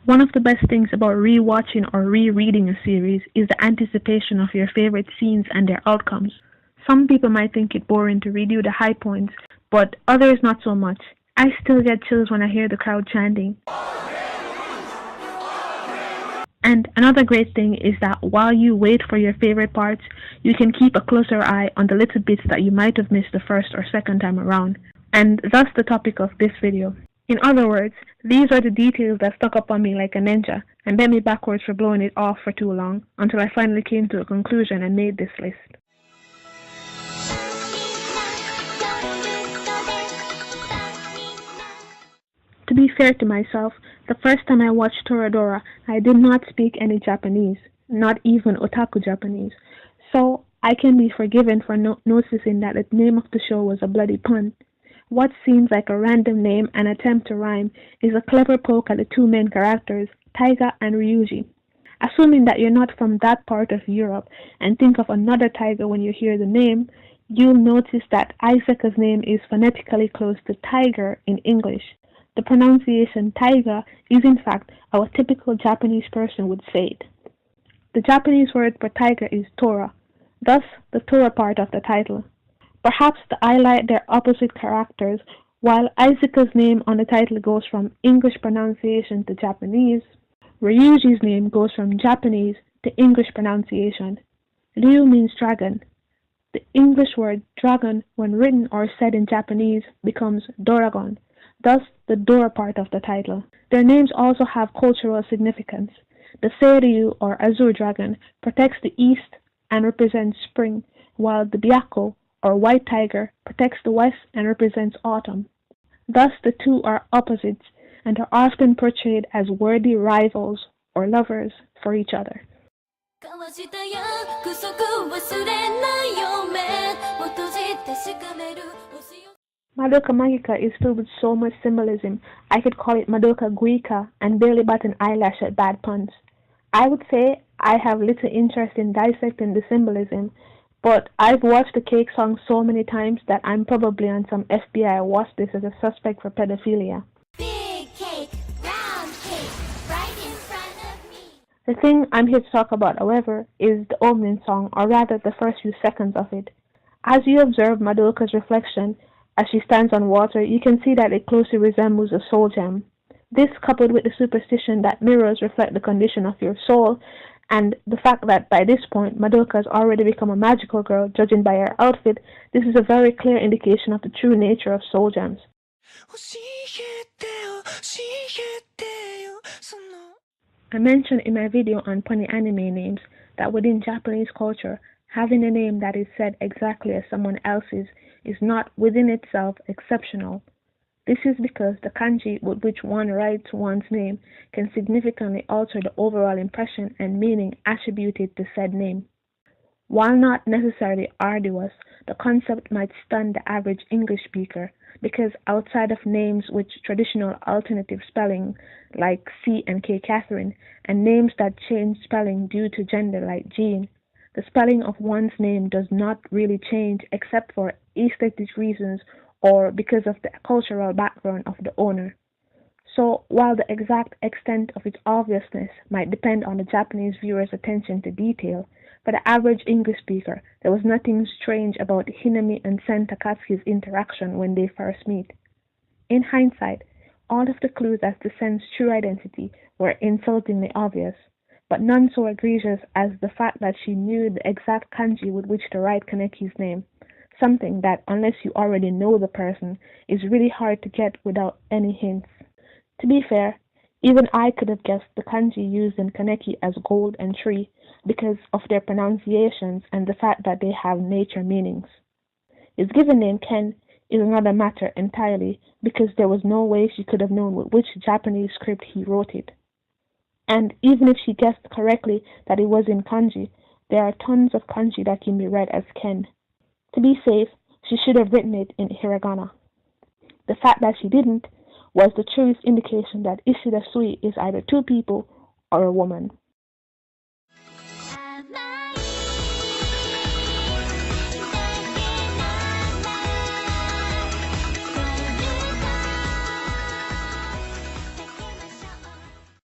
One of the best things about re-watching or rereading a series is the anticipation of your favorite scenes and their outcomes. Some people might think it boring to redo the high points, but others not so much. I still get chills when I hear the crowd chanting. And another great thing is that while you wait for your favorite parts, you can keep a closer eye on the little bits that you might have missed the first or second time around. And that's the topic of this video. In other words, these are the details that stuck up on me like a ninja and bent me backwards for blowing it off for too long until I finally came to a conclusion and made this list. To be fair to myself, the first time I watched Toradora, I did not speak any Japanese, not even otaku Japanese, so I can be forgiven for noticing that the name of the show was a bloody pun. What seems like a random name and attempt to rhyme is a clever poke at the two main characters, Taiga and Ryuji. Assuming that you're not from that part of Europe and think of another tiger when you hear the name, you'll notice that Isaka's name is phonetically close to tiger in English. The pronunciation taiga is in fact how a typical Japanese person would say it. The Japanese word for tiger is Tora, thus the Tora part of the title. Perhaps to highlight their opposite characters, while Isaka's name on the title goes from English pronunciation to Japanese, Ryuji's name goes from Japanese to English pronunciation. Ryu means dragon. The English word dragon, when written or said in Japanese, becomes Doragon, thus the Dora part of the title. Their names also have cultural significance. The Seiryu or Azure Dragon protects the east and represents spring, while the Byakko or White Tiger protects the west and represents autumn. Thus the two are opposites and are often portrayed as worthy rivals or lovers for each other. Madoka Magika is filled with so much symbolism, I could call it Madoka Guika and barely bat an eyelash at bad puns. I would say I have little interest in dissecting the symbolism, but I've watched the Cake song so many times that I'm probably on some FBI watch this as a suspect for pedophilia. Big cake, round cake, right in front of me. The thing I'm here to talk about, however, is the opening song, or rather the first few seconds of it. As you observe Madoka's reflection as she stands on water, you can see that it closely resembles a soul gem. This, coupled with the superstition that mirrors reflect the condition of your soul, and the fact that by this point Madoka has already become a magical girl, judging by her outfit, this is a very clear indication of the true nature of soul gems. I mentioned in my video on funny anime names that within Japanese culture, having a name that is said exactly as someone else's is not within itself exceptional. This is because the kanji with which one writes one's name can significantly alter the overall impression and meaning attributed to said name. While not necessarily arduous, the concept might stun the average English speaker because outside of names with traditional alternative spelling like C and K Catherine and names that change spelling due to gender like Jean, the spelling of one's name does not really change except for aesthetic reasons or because of the cultural background of the owner. So, while the exact extent of its obviousness might depend on the Japanese viewer's attention to detail, for the average English speaker, there was nothing strange about Hinami and Sen Takatsuki's interaction when they first meet. In hindsight, all of the clues as to Sen's true identity were insultingly obvious, but none so egregious as the fact that she knew the exact kanji with which to write Kaneki's name. Something that, unless you already know the person, is really hard to get without any hints. To be fair, even I could have guessed the kanji used in Kaneki as gold and tree because of their pronunciations and the fact that they have nature meanings. His given name, Ken, is another matter entirely because there was no way she could have known with which Japanese script he wrote it. And even if she guessed correctly that it was in kanji, there are tons of kanji that can be read as Ken. To be safe, she should have written it in hiragana. The fact that she didn't was the truest indication that Ishida Sui is either two people or a woman.